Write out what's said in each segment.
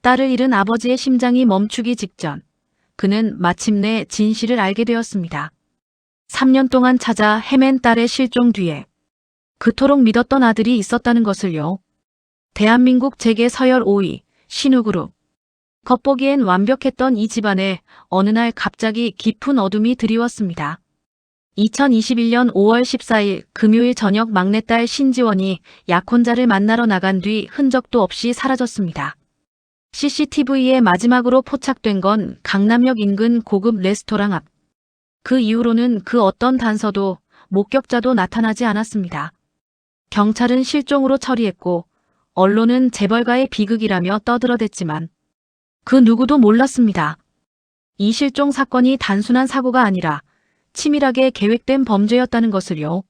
딸을 잃은 아버지의 심장이 멈추기 직전 그는 마침내 진실을 알게 되었습니다. 3년 동안 찾아 헤맨 딸의 실종 뒤에 그토록 믿었던 아들이 있었다는 것을요. 대한민국 재계 서열 5위 신우그룹. 겉보기엔 완벽했던 이 집안에 어느 날 갑자기 깊은 어둠이 드리웠습니다. 2021년 5월 14일 금요일 저녁 막내딸 신지원이 약혼자를 만나러 나간 뒤 흔적도 없이 사라졌습니다. CCTV에 마지막으로 포착된 건 강남역 인근 고급 레스토랑 앞. 그 이후로는 그 어떤 단서도 목격자도 나타나지 않았습니다. 경찰은 실종으로 처리했고 언론은 재벌가의 비극이라며 떠들어댔지만 그 누구도 몰랐습니다. 이 실종 사건이 단순한 사고가 아니라 치밀하게 계획된 범죄였다는 것을요.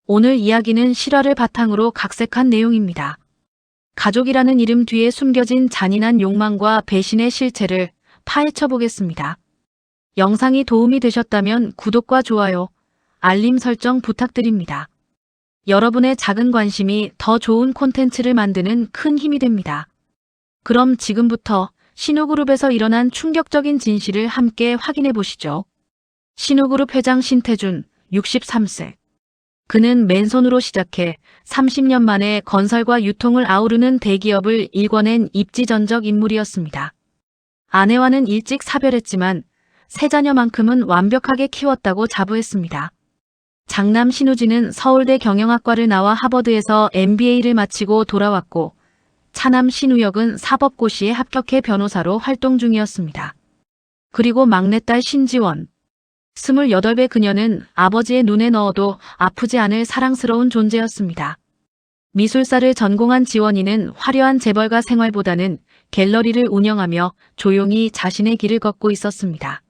오늘 이야기는 실화를 바탕으로 각색한 내용입니다. 가족이라는 이름 뒤에 숨겨진 잔인한 욕망과 배신의 실체를 파헤쳐 보겠습니다. 영상이 도움이 되셨다면 구독과 좋아요, 알림 설정 부탁드립니다. 여러분의 작은 관심이 더 좋은 콘텐츠를 만드는 큰 힘이 됩니다. 그럼 지금부터 신우그룹에서 일어난 충격적인 진실을 함께 확인해 보시죠. 신우그룹 회장 신태준, 63세. 그는 맨손으로 시작해 30년 만에 건설과 유통을 아우르는 대기업을 일궈낸 입지전적 인물이었습니다. 아내와는 일찍 사별했지만 세 자녀만큼은 완벽하게 키웠다고 자부했습니다. 장남 신우진은 서울대 경영학과를 나와 하버드에서 MBA를 마치고 돌아왔고 차남 신우혁은 사법고시에 합격해 변호사로 활동 중이었습니다. 그리고 막내딸 신지원. 28배 그녀는 아버지의 눈에 넣어도 아프지 않을 사랑스러운 존재였습니다. 미술사를 전공한 지원이는 화려한 재벌가 생활보다는 갤러리를 운영하며 조용히 자신의 길을 걷고 있었습니다.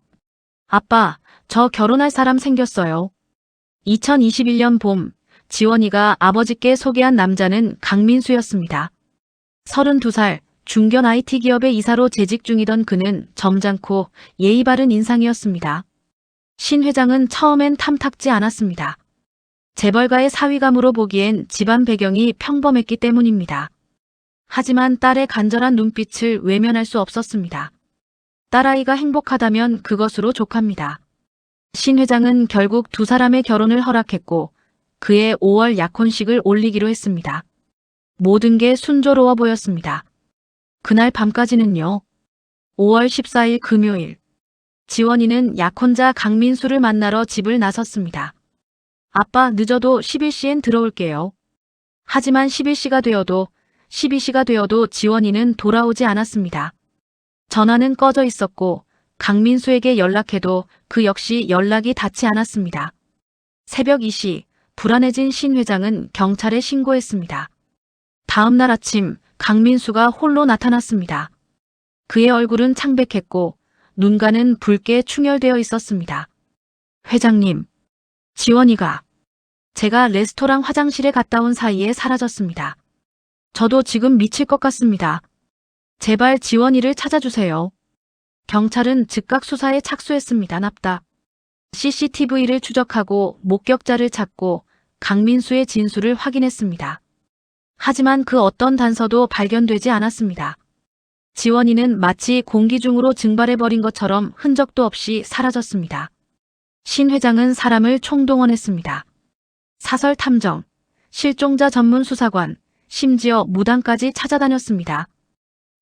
아빠, 저 결혼할 사람 생겼어요. 2021년 봄, 지원이가 아버지께 소개한 남자는 강민수였습니다. 32살, 중견 IT 기업의 이사로 재직 중이던 그는 점잖고 예의 바른 인상이었습니다. 신 회장은 처음엔 탐탁지 않았습니다. 재벌가의 사위감으로 보기엔 집안 배경이 평범했기 때문입니다. 하지만 딸의 간절한 눈빛을 외면할 수 없었습니다. 딸아이가 행복하다면 그것으로 족합니다. 신 회장은 결국 두 사람의 결혼을 허락했고 그의 5월 약혼식을 올리기로 했습니다. 모든 게 순조로워 보였습니다. 그날 밤까지는요. 5월 14일 금요일. 지원이는 약혼자 강민수를 만나러 집을 나섰습니다. 아빠, 늦어도 11시엔 들어올게요. 하지만 11시가 되어도 12시가 되어도 지원이는 돌아오지 않았습니다. 전화는 꺼져 있었고 강민수에게 연락해도 그 역시 연락이 닿지 않았습니다. 새벽 2시, 불안해진 신 회장은 경찰에 신고했습니다. 다음 날 아침 강민수가 홀로 나타났습니다. 그의 얼굴은 창백했고 눈가는 붉게 충혈되어 있었습니다. 회장님, 지원이가 제가 레스토랑 화장실에 갔다 온 사이에 사라졌습니다. 저도 지금 미칠 것 같습니다. 제발 지원이를 찾아주세요. 경찰은 즉각 수사에 착수했습니다. 납작. CCTV를 추적하고 목격자를 찾고 강민수의 진술을 확인했습니다. 하지만 그 어떤 단서도 발견되지 않았습니다. 지원이는 마치 공기 중으로 증발해버린 것처럼 흔적도 없이 사라졌습니다. 신 회장은 사람을 총동원했습니다. 사설 탐정, 실종자 전문 수사관, 심지어 무당까지 찾아다녔습니다.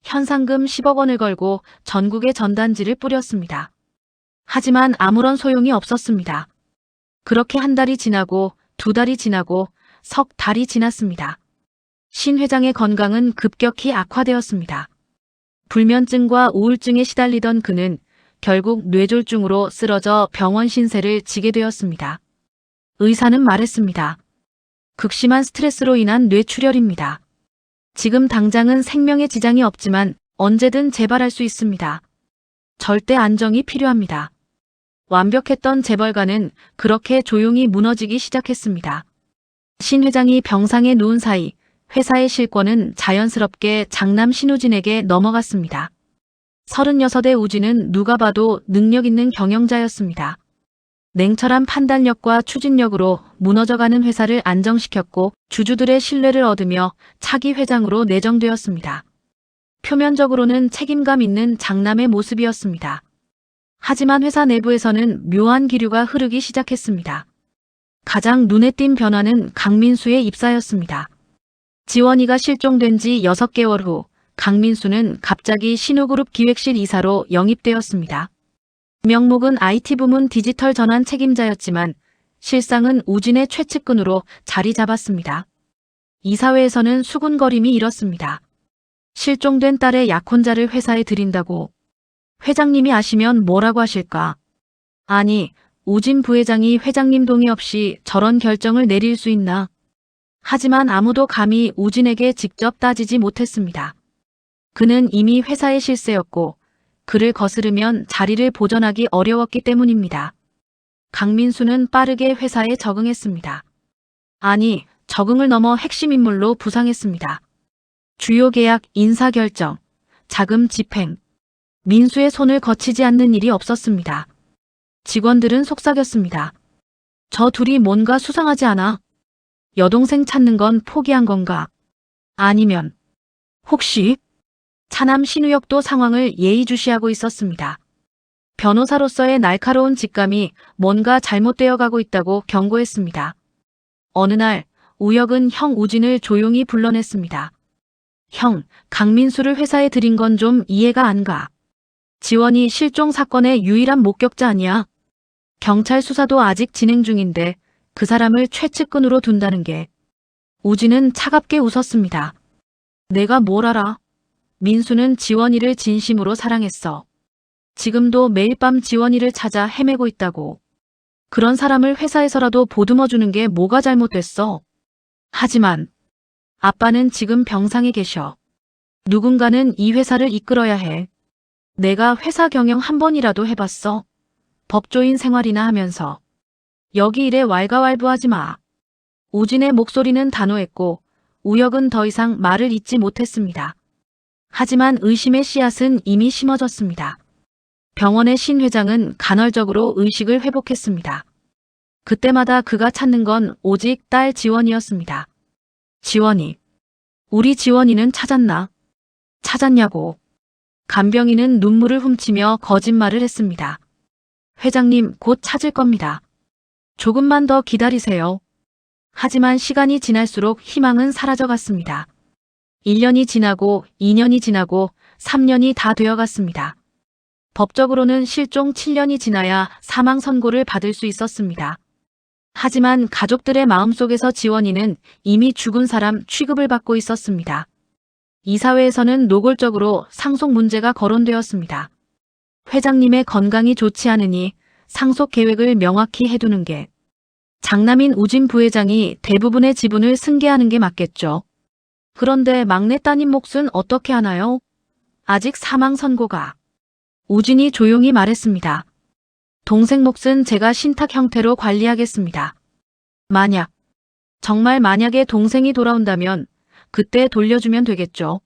현상금 10억 원을 걸고 전국에 전단지를 뿌렸습니다. 하지만 아무런 소용이 없었습니다. 그렇게 한 달이 지나고 두 달이 지나고 석 달이 지났습니다. 신 회장의 건강은 급격히 악화되었습니다. 불면증과 우울증에 시달리던 그는 결국 뇌졸중으로 쓰러져 병원 신세를 지게 되었습니다. 의사는 말했습니다. 극심한 스트레스로 인한 뇌출혈입니다. 지금 당장은 생명에 지장이 없지만 언제든 재발할 수 있습니다. 절대 안정이 필요합니다. 완벽했던 재벌가는 그렇게 조용히 무너지기 시작했습니다. 신 회장이 병상에 누운 사이 회사의 실권은 자연스럽게 장남 신우진에게 넘어갔습니다. 36의 우진은 누가 봐도 능력 있는 경영자였습니다. 냉철한 판단력과 추진력으로 무너져가는 회사를 안정시켰고 주주들의 신뢰를 얻으며 차기 회장으로 내정되었습니다. 표면적으로는 책임감 있는 장남의 모습이었습니다. 하지만 회사 내부에서는 묘한 기류가 흐르기 시작했습니다. 가장 눈에 띈 변화는 강민수의 입사였습니다. 지원이가 실종된 지 6개월 후 강민수는 갑자기 신우그룹 기획실 이사로 영입되었습니다. 명목은 IT 부문 디지털 전환 책임자였지만 실상은 우진의 최측근으로 자리 잡았습니다. 이사회에서는 수군거림이 일었습니다. 실종된 딸의 약혼자를 회사에 들인다고. 회장님이 아시면 뭐라고 하실까? 아니, 우진 부회장이 회장님 동의 없이 저런 결정을 내릴 수 있나? 하지만 아무도 감히 우진에게 직접 따지지 못했습니다. 그는 이미 회사의 실세였고 그를 거스르면 자리를 보전하기 어려웠기 때문입니다. 강민수는 빠르게 회사에 적응했습니다. 아니, 적응을 넘어 핵심 인물로 부상했습니다. 주요 계약 인사결정, 자금 집행, 민수의 손을 거치지 않는 일이 없었습니다. 직원들은 속삭였습니다. 저 둘이 뭔가 수상하지 않아? 여동생 찾는 건 포기한 건가? 아니면 혹시? 차남 신우혁도 상황을 예의주시하고 있었습니다. 변호사로서의 날카로운 직감이 뭔가 잘못되어 가고 있다고 경고했습니다. 어느 날 우혁은 형 우진을 조용히 불러냈습니다. 형, 강민수를 회사에 들인 건 좀 이해가 안 가. 지원이 실종 사건의 유일한 목격자 아니야? 경찰 수사도 아직 진행 중인데 그 사람을 최측근으로 둔다는 게. 우진은 차갑게 웃었습니다. 내가 뭘 알아? 민수는 지원이를 진심으로 사랑했어. 지금도 매일 밤 지원이를 찾아 헤매고 있다고. 그런 사람을 회사에서라도 보듬어주는 게 뭐가 잘못됐어? 하지만 아빠는 지금 병상에 계셔. 누군가는 이 회사를 이끌어야 해. 내가 회사 경영 한 번이라도 해봤어. 법조인 생활이나 하면서. 여기 일에 왈가왈부하지 마. 우진의 목소리는 단호했고 우혁은 더 이상 말을 잇지 못했습니다. 하지만 의심의 씨앗은 이미 심어졌습니다. 병원의 신 회장은 간헐적으로 의식을 회복했습니다. 그때마다 그가 찾는 건 오직 딸 지원이었습니다. 지원이. 우리 지원이는 찾았나? 찾았냐고. 간병인은 눈물을 훔치며 거짓말을 했습니다. 회장님, 곧 찾을 겁니다. 조금만 더 기다리세요. 하지만 시간이 지날수록 희망은 사라져갔습니다. 1년이 지나고 2년이 지나고 3년이 다 되어갔습니다. 법적으로는 실종 7년이 지나야 사망 선고를 받을 수 있었습니다. 하지만 가족들의 마음속에서 지원이는 이미 죽은 사람 취급을 받고 있었습니다. 이사회에서는 노골적으로 상속 문제가 거론되었습니다. 회장님의 건강이 좋지 않으니 상속 계획을 명확히 해두는 게. 장남인 우진 부회장이 대부분의 지분을 승계하는 게 맞겠죠. 그런데 막내 따님 몫은 어떻게 하나요? 아직 사망 선고가. 우진이 조용히 말했습니다. 동생 몫은 제가 신탁 형태로 관리하겠습니다. 정말 만약에 동생이 돌아온다면 그때 돌려주면 되겠죠.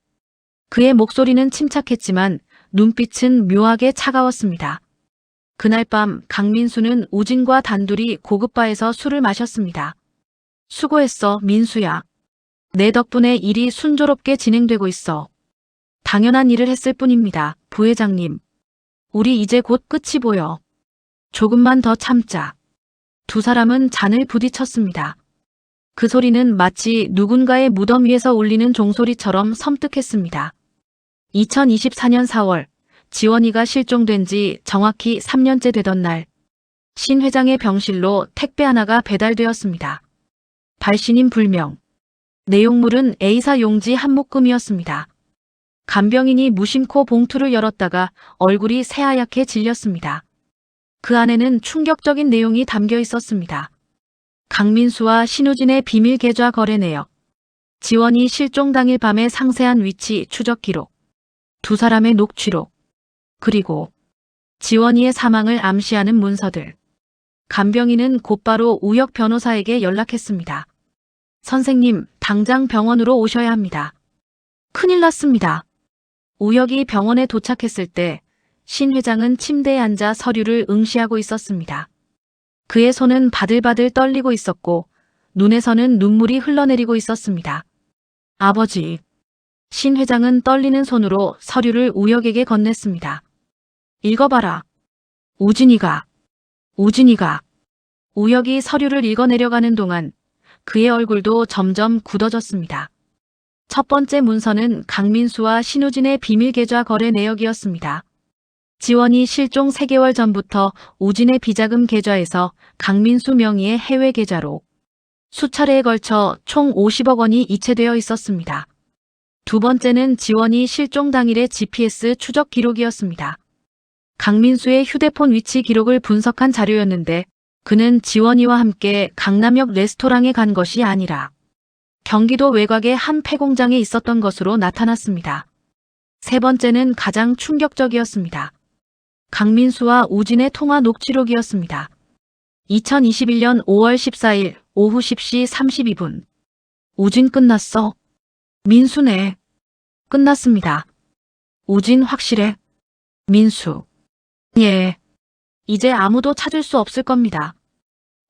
그의 목소리는 침착했지만 눈빛은 묘하게 차가웠습니다. 그날 밤 강민수는 우진과 단둘이 고급바에서 술을 마셨습니다. 수고했어, 민수야. 내 덕분에 일이 순조롭게 진행되고 있어. 당연한 일을 했을 뿐입니다, 부회장님. 우리 이제 곧 끝이 보여. 조금만 더 참자. 두 사람은 잔을 부딪혔습니다. 그 소리는 마치 누군가의 무덤 위에서 울리는 종소리처럼 섬뜩했습니다. 2024년 4월, 지원이가 실종된 지 정확히 3년째 되던 날, 신 회장의 병실로 택배 하나가 배달되었습니다. 발신인 불명. 내용물은 A사 용지 한 묶음이었습니다. 간병인이 무심코 봉투를 열었다가 얼굴이 새하얗게 질렸습니다. 그 안에는 충격적인 내용이 담겨 있었습니다. 강민수와 신우진의 비밀 계좌 거래 내역, 지원이 실종 당일 밤의 상세한 위치 추적 기록, 두 사람의 녹취록, 그리고 지원이의 사망을 암시하는 문서들. 간병인은 곧바로 우혁 변호사에게 연락했습니다. 선생님, 당장 병원으로 오셔야 합니다. 큰일 났습니다. 우혁이 병원에 도착했을 때 신 회장은 침대에 앉아 서류를 응시하고 있었습니다. 그의 손은 바들바들 떨리고 있었고 눈에서는 눈물이 흘러내리고 있었습니다. 아버지, 신 회장은 떨리는 손으로 서류를 우혁에게 건넸습니다. 읽어봐라. 우진이가. 우혁이 서류를 읽어내려가는 동안 그의 얼굴도 점점 굳어졌습니다. 첫 번째 문서는 강민수와 신우진의 비밀 계좌 거래 내역이었습니다. 지원이 실종 3개월 전부터 우진의 비자금 계좌에서 강민수 명의의 해외 계좌로 수차례에 걸쳐 총 50억 원이 이체되어 있었습니다. 두 번째는 지원이 실종 당일의 GPS 추적 기록이었습니다. 강민수의 휴대폰 위치 기록을 분석한 자료였는데 그는 지원이와 함께 강남역 레스토랑에 간 것이 아니라 경기도 외곽의 한 폐공장에 있었던 것으로 나타났습니다. 세 번째는 가장 충격적이었습니다. 강민수와 우진의 통화 녹취록이었습니다. 2021년 5월 14일 오후 10시 32분. 우진 끝났어. 민수네. 끝났습니다. 우진 확실해. 민수. 예. 이제 아무도 찾을 수 없을 겁니다.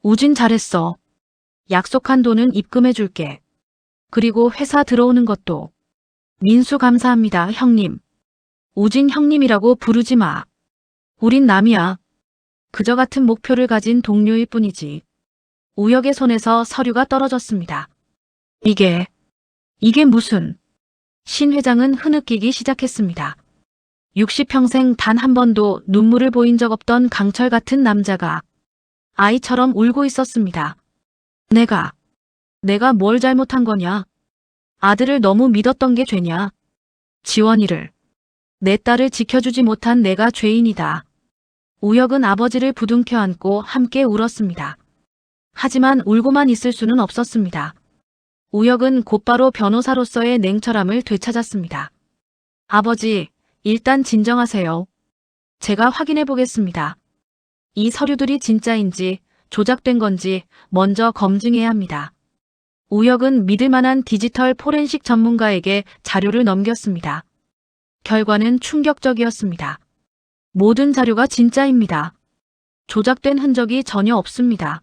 우진 잘했어. 약속한 돈은 입금해 줄게. 그리고 회사 들어오는 것도. 민수 감사합니다, 형님. 우진 형님이라고 부르지 마. 우린 남이야. 그저 같은 목표를 가진 동료일 뿐이지. 우혁의 손에서 서류가 떨어졌습니다. 이게 무슨... 신 회장은 흐느끼기 시작했습니다. 60평생 단 한 번도 눈물을 보인 적 없던 강철 같은 남자가 아이처럼 울고 있었습니다. 내가 뭘 잘못한 거냐? 아들을 너무 믿었던 게 죄냐? 지원이를, 내 딸을 지켜주지 못한 내가 죄인이다. 우혁은 아버지를 부둥켜 안고 함께 울었습니다. 하지만 울고만 있을 수는 없었습니다. 우혁은 곧바로 변호사로서의 냉철함을 되찾았습니다. 아버지, 일단 진정하세요. 제가 확인해 보겠습니다. 이 서류들이 진짜인지 조작된 건지 먼저 검증해야 합니다. 우혁은 믿을 만한 디지털 포렌식 전문가에게 자료를 넘겼습니다. 결과는 충격적이었습니다. 모든 자료가 진짜입니다. 조작된 흔적이 전혀 없습니다.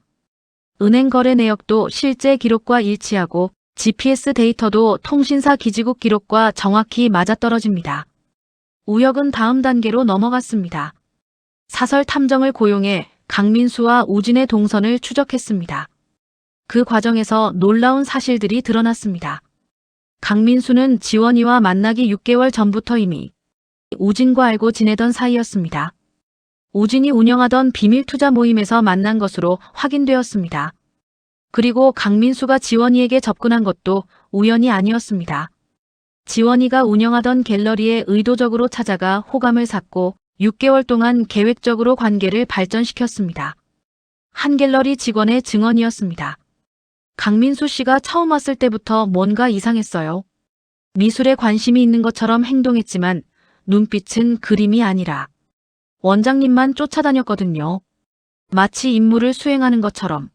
은행 거래 내역도 실제 기록과 일치하고 GPS 데이터도 통신사 기지국 기록과 정확히 맞아떨어집니다. 우혁은 다음 단계로 넘어갔습니다. 사설 탐정을 고용해 강민수와 우진의 동선을 추적했습니다. 그 과정에서 놀라운 사실들이 드러났습니다. 강민수는 지원이와 만나기 6개월 전부터 이미 우진과 알고 지내던 사이였습니다. 우진이 운영하던 비밀 투자 모임에서 만난 것으로 확인되었습니다. 그리고 강민수가 지원이에게 접근한 것도 우연이 아니었습니다. 지원이가 운영하던 갤러리에 의도적으로 찾아가 호감을 샀고 6개월 동안 계획적으로 관계를 발전시켰습니다. 한 갤러리 직원의 증언이었습니다. 강민수 씨가 처음 왔을 때부터 뭔가 이상했어요. 미술에 관심이 있는 것처럼 행동했지만 눈빛은 그림이 아니라 원장님만 쫓아다녔거든요. 마치 임무를 수행하는 것처럼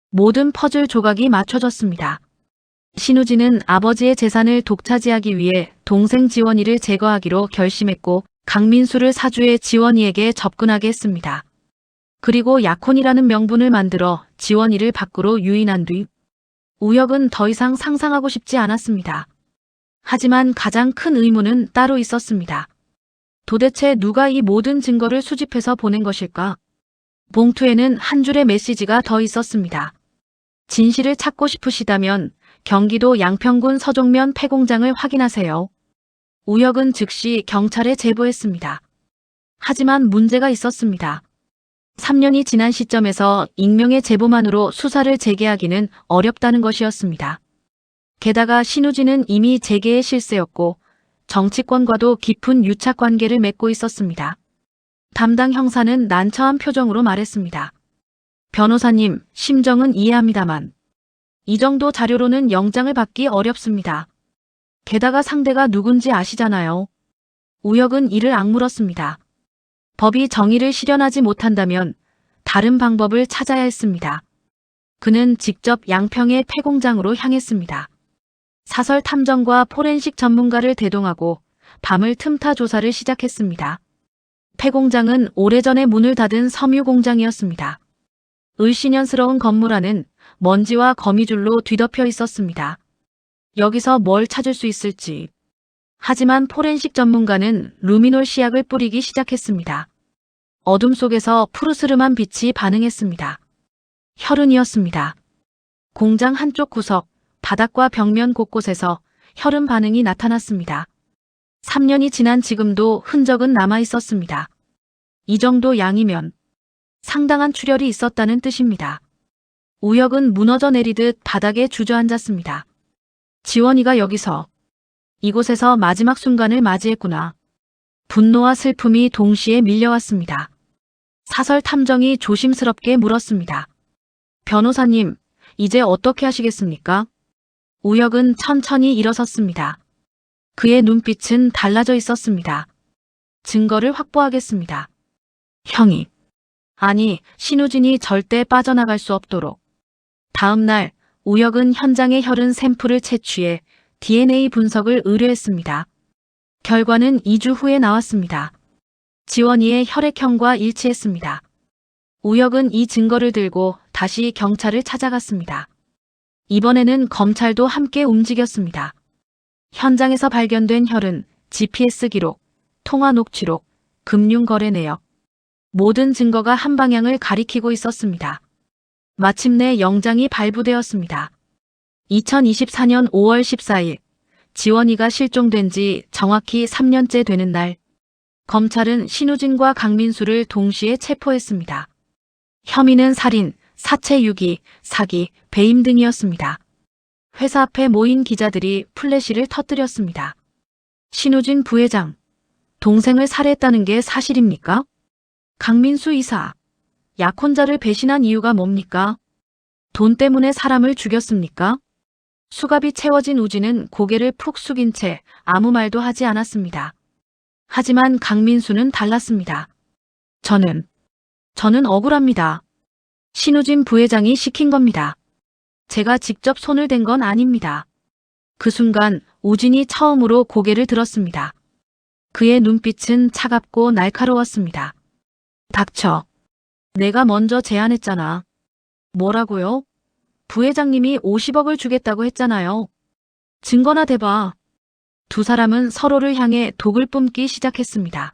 모든 퍼즐 조각이 맞춰졌습니다. 신우진은 아버지의 재산을 독차지하기 위해 동생 지원이를 제거하기로 결심했고 강민수를 사주해 지원이에게 접근하게 했습니다. 그리고 약혼이라는 명분을 만들어 지원이를 밖으로 유인한 뒤 우혁은 더 이상 상상하고 싶지 않았습니다. 하지만 가장 큰 의문은 따로 있었습니다. 도대체 누가 이 모든 증거를 수집해서 보낸 것일까? 봉투에는 한 줄의 메시지가 더 있었습니다. 진실을 찾고 싶으시다면 경기도 양평군 서종면 폐공장을 확인하세요. 우혁은 즉시 경찰에 제보했습니다. 하지만 문제가 있었습니다. 3년이 지난 시점에서 익명의 제보만으로 수사를 재개하기는 어렵다는 것이었습니다. 게다가 신우진은 이미 재계의 실세였고 정치권과도 깊은 유착 관계를 맺고 있었습니다. 담당 형사는 난처한 표정으로 말했습니다. 변호사님, 심정은 이해합니다만 이 정도 자료로는 영장을 받기 어렵습니다. 게다가 상대가 누군지 아시잖아요. 우혁은 이를 악물었습니다. 법이 정의를 실현하지 못한다면 다른 방법을 찾아야 했습니다. 그는 직접 양평의 폐공장으로 향했습니다. 사설 탐정과 포렌식 전문가를 대동하고 밤을 틈타 조사를 시작했습니다. 폐공장은 오래전에 문을 닫은 섬유 공장이었습니다. 을씨년스러운 건물 안은 먼지와 거미줄로 뒤덮여 있었습니다. 여기서 뭘 찾을 수 있을지 하지만 포렌식 전문가는 루미놀 시약을 뿌리기 시작했습니다. 어둠 속에서 푸르스름한 빛이 반응했습니다. 혈흔이었습니다. 공장 한쪽 구석, 바닥과 벽면 곳곳에서 혈흔 반응이 나타났습니다. 3년이 지난 지금도 흔적은 남아 있었습니다. 이 정도 양이면 상당한 출혈이 있었다는 뜻입니다. 우혁은 무너져 내리듯 바닥에 주저앉았습니다. 지원이가 여기서, 이곳에서 마지막 순간을 맞이했구나. 분노와 슬픔이 동시에 밀려왔습니다. 사설 탐정이 조심스럽게 물었습니다. 변호사님, 이제 어떻게 하시겠습니까? 우혁은 천천히 일어섰습니다. 그의 눈빛은 달라져 있었습니다. 증거를 확보하겠습니다. 형이, 아니, 신우진이 절대 빠져나갈 수 없도록. 다음 날, 우혁은 현장의 혈흔 샘플을 채취해 DNA 분석을 의뢰했습니다. 결과는 2주 후에 나왔습니다. 지원이의 혈액형과 일치했습니다. 우혁은 이 증거를 들고 다시 경찰을 찾아갔습니다. 이번에는 검찰도 함께 움직였습니다. 현장에서 발견된 혈흔, GPS 기록, 통화 녹취록, 금융거래 내역. 모든 증거가 한 방향을 가리키고 있었습니다. 마침내 영장이 발부되었습니다. 2024년 5월 14일, 지원이가 실종된 지 정확히 3년째 되는 날, 검찰은 신우진과 강민수를 동시에 체포했습니다. 혐의는 살인, 사체 유기, 사기, 배임 등이었습니다. 회사 앞에 모인 기자들이 플래시를 터뜨렸습니다. 신우진 부회장, 동생을 살해했다는 게 사실입니까? 강민수 이사, 약혼자를 배신한 이유가 뭡니까? 돈 때문에 사람을 죽였습니까? 수갑이 채워진 우진은 고개를 푹 숙인 채 아무 말도 하지 않았습니다. 하지만 강민수는 달랐습니다. 저는 억울합니다. 신우진 부회장이 시킨 겁니다. 제가 직접 손을 댄 건 아닙니다. 그 순간 우진이 처음으로 고개를 들었습니다. 그의 눈빛은 차갑고 날카로웠습니다. 닥쳐. 내가 먼저 제안했잖아. 뭐라고요? 부회장님이 50억을 주겠다고 했잖아요. 증거나 대봐. 두 사람은 서로를 향해 독을 뿜기 시작했습니다.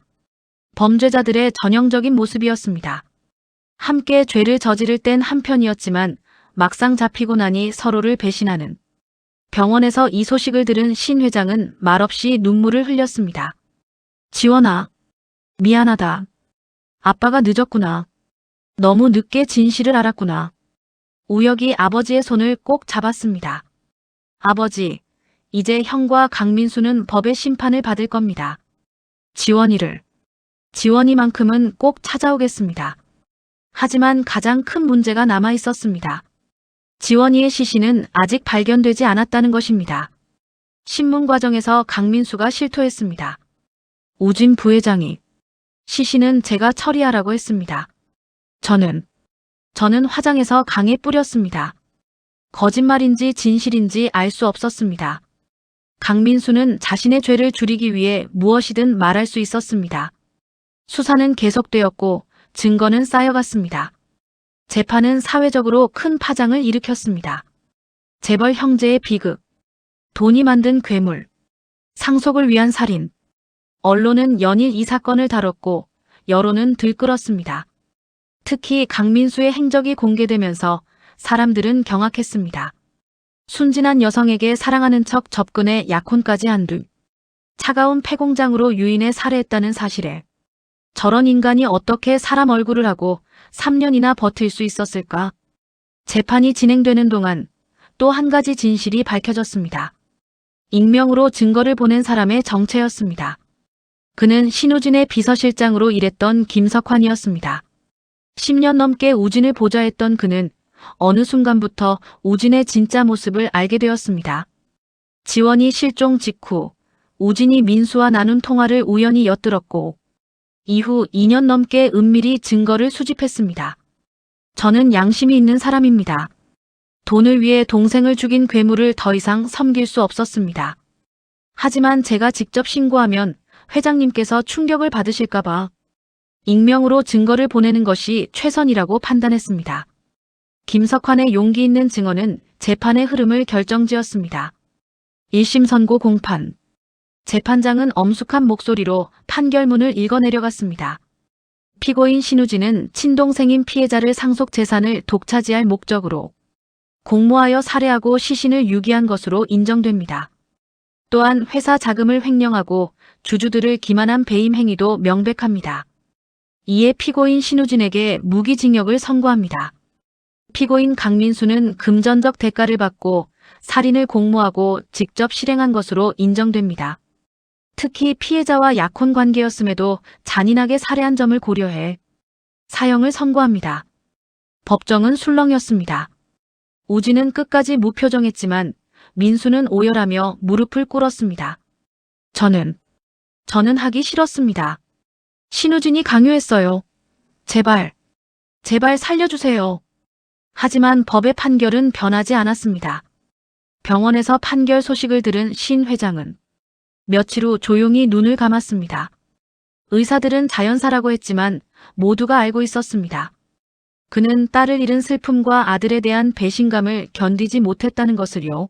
범죄자들의 전형적인 모습이었습니다. 함께 죄를 저지를 땐 한편이었지만 막상 잡히고 나니 서로를 배신하는. 병원에서 이 소식을 들은 신 회장은 말없이 눈물을 흘렸습니다. 지원아, 미안하다. 아빠가 늦었구나. 너무 늦게 진실을 알았구나. 우혁이 아버지의 손을 꼭 잡았습니다. 아버지, 이제 형과 강민수는 법의 심판을 받을 겁니다. 지원이만큼은 꼭 찾아오겠습니다. 하지만 가장 큰 문제가 남아 있었습니다. 지원이의 시신은 아직 발견되지 않았다는 것입니다. 신문 과정에서 강민수가 실토했습니다. 우진 부회장이 시신은 제가 처리하라고 했습니다. 저는 화장해서 강에 뿌렸습니다. 거짓말인지 진실인지 알 수 없었습니다. 강민수는 자신의 죄를 줄이기 위해 무엇이든 말할 수 있었습니다. 수사는 계속되었고 증거는 쌓여갔습니다. 재판은 사회적으로 큰 파장을 일으켰습니다. 재벌 형제의 비극, 돈이 만든 괴물, 상속을 위한 살인. 언론은 연일 이 사건을 다뤘고 여론은 들끓었습니다. 특히 강민수의 행적이 공개되면서 사람들은 경악했습니다. 순진한 여성에게 사랑하는 척 접근해 약혼까지 한 뒤 차가운 폐공장으로 유인해 살해했다는 사실에 저런 인간이 어떻게 사람 얼굴을 하고 3년이나 버틸 수 있었을까? 재판이 진행되는 동안 또 한 가지 진실이 밝혀졌습니다. 익명으로 증거를 보낸 사람의 정체였습니다. 그는 신우진의 비서실장으로 일했던 김석환이었습니다. 10년 넘게 우진을 보좌했던 그는 어느 순간부터 우진의 진짜 모습을 알게 되었습니다. 지원이 실종 직후 우진이 민수와 나눈 통화를 우연히 엿들었고 이후 2년 넘게 은밀히 증거를 수집했습니다. 저는 양심이 있는 사람입니다. 돈을 위해 동생을 죽인 괴물을 더 이상 섬길 수 없었습니다. 하지만 제가 직접 신고하면 회장님께서 충격을 받으실까봐 익명으로 증거를 보내는 것이 최선이라고 판단했습니다. 김석환의 용기 있는 증언은 재판의 흐름을 결정지었습니다. 1심 선고 공판. 재판장은 엄숙한 목소리로 판결문을 읽어내려갔습니다. 피고인 신우진은 친동생인 피해자를 상속 재산을 독차지할 목적으로 공모하여 살해하고 시신을 유기한 것으로 인정됩니다. 또한 회사 자금을 횡령하고 주주들을 기만한 배임 행위도 명백합니다. 이에 피고인 신우진에게 무기징역을 선고합니다. 피고인 강민수는 금전적 대가를 받고 살인을 공모하고 직접 실행한 것으로 인정됩니다. 특히 피해자와 약혼 관계였음에도 잔인하게 살해한 점을 고려해 사형을 선고합니다. 법정은 술렁이었습니다. 우진은 끝까지 무표정했지만 민수는 오열하며 무릎을 꿇었습니다. 저는 하기 싫었습니다. 신우진이 강요했어요. 제발 살려주세요. 하지만 법의 판결은 변하지 않았습니다. 병원에서 판결 소식을 들은 신 회장은 며칠 후 조용히 눈을 감았습니다. 의사들은 자연사라고 했지만 모두가 알고 있었습니다. 그는 딸을 잃은 슬픔과 아들에 대한 배신감을 견디지 못했다는 것을요.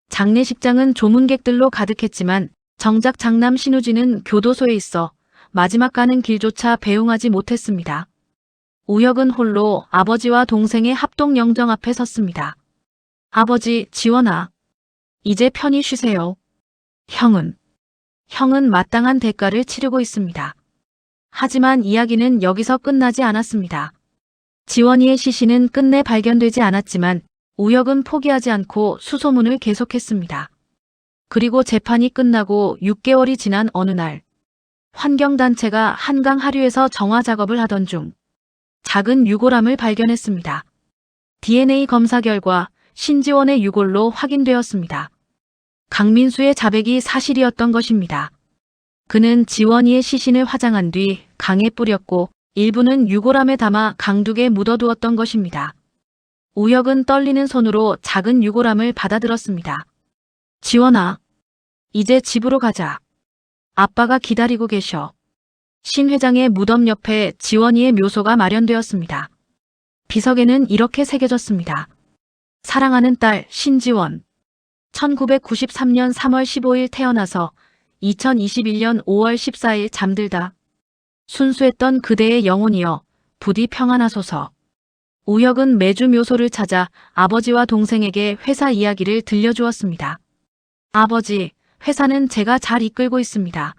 장례식장은 조문객들로 가득했지만 정작 장남 신우진은 교도소에 있어 마지막 가는 길조차 배웅하지 못했습니다. 우혁은 홀로 아버지와 동생의 합동영정 앞에 섰습니다. 아버지, 지원아. 이제 편히 쉬세요. 형은 마땅한 대가를 치르고 있습니다. 하지만 이야기는 여기서 끝나지 않았습니다. 지원이의 시신은 끝내 발견되지 않았지만 우혁은 포기하지 않고 수소문을 계속했습니다. 그리고 재판이 끝나고 6개월이 지난 어느 날, 환경단체가 한강 하류에서 정화 작업을 하던 중 작은 유골함을 발견했습니다. DNA 검사 결과 신지원의 유골로 확인되었습니다. 강민수의 자백이 사실이었던 것입니다. 그는 지원이의 시신을 화장한 뒤 강에 뿌렸고 일부는 유골함에 담아 강둑에 묻어두었던 것입니다. 우혁은 떨리는 손으로 작은 유골함을 받아들었습니다. 지원아, 이제 집으로 가자. 아빠가 기다리고 계셔. 신 회장의 무덤 옆에 지원이의 묘소가 마련되었습니다. 비석에는 이렇게 새겨졌습니다. 사랑하는 딸 신지원. 1993년 3월 15일 태어나서 2021년 5월 14일 잠들다. 순수했던 그대의 영혼이여 부디 평안하소서. 우혁은 매주 묘소를 찾아 아버지와 동생에게 회사 이야기를 들려주었습니다. 아버지, 회사는 제가 잘 이끌고 있습니다.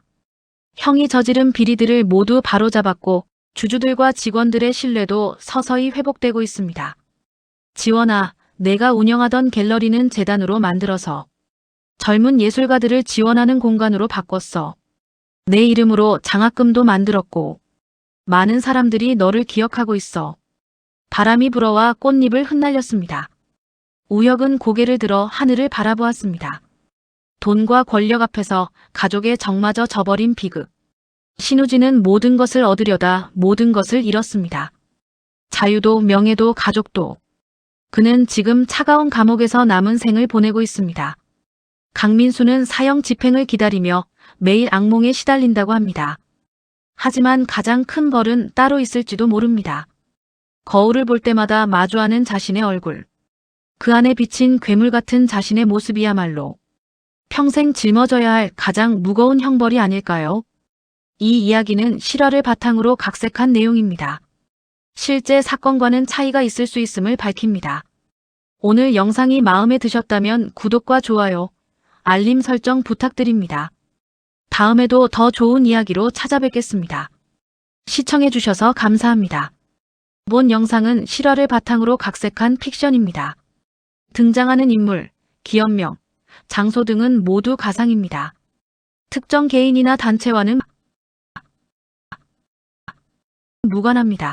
형이 저지른 비리들을 모두 바로잡았고 주주들과 직원들의 신뢰도 서서히 회복되고 있습니다. 지원아, 내가 운영하던 갤러리는 재단으로 만들어서 젊은 예술가들을 지원하는 공간으로 바꿨어. 내 이름으로 장학금도 만들었고 많은 사람들이 너를 기억하고 있어. 바람이 불어와 꽃잎을 흩날렸습니다. 우혁은 고개를 들어 하늘을 바라보았습니다. 돈과 권력 앞에서 가족의 정마저 저버린 비극. 신우진은 모든 것을 얻으려다 모든 것을 잃었습니다. 자유도 명예도 가족도. 그는 지금 차가운 감옥에서 남은 생을 보내고 있습니다. 강민수는 사형 집행을 기다리며 매일 악몽에 시달린다고 합니다. 하지만 가장 큰 벌은 따로 있을지도 모릅니다. 거울을 볼 때마다 마주하는 자신의 얼굴. 그 안에 비친 괴물 같은 자신의 모습이야말로 평생 짊어져야 할 가장 무거운 형벌이 아닐까요? 이 이야기는 실화를 바탕으로 각색한 내용입니다. 실제 사건과는 차이가 있을 수 있음을 밝힙니다. 오늘 영상이 마음에 드셨다면 구독과 좋아요, 알림 설정 부탁드립니다. 다음에도 더 좋은 이야기로 찾아뵙겠습니다. 시청해주셔서 감사합니다. 본 영상은 실화를 바탕으로 각색한 픽션입니다. 등장하는 인물, 기업명, 장소 등은 모두 가상입니다. 특정 개인이나 단체와는 무관합니다.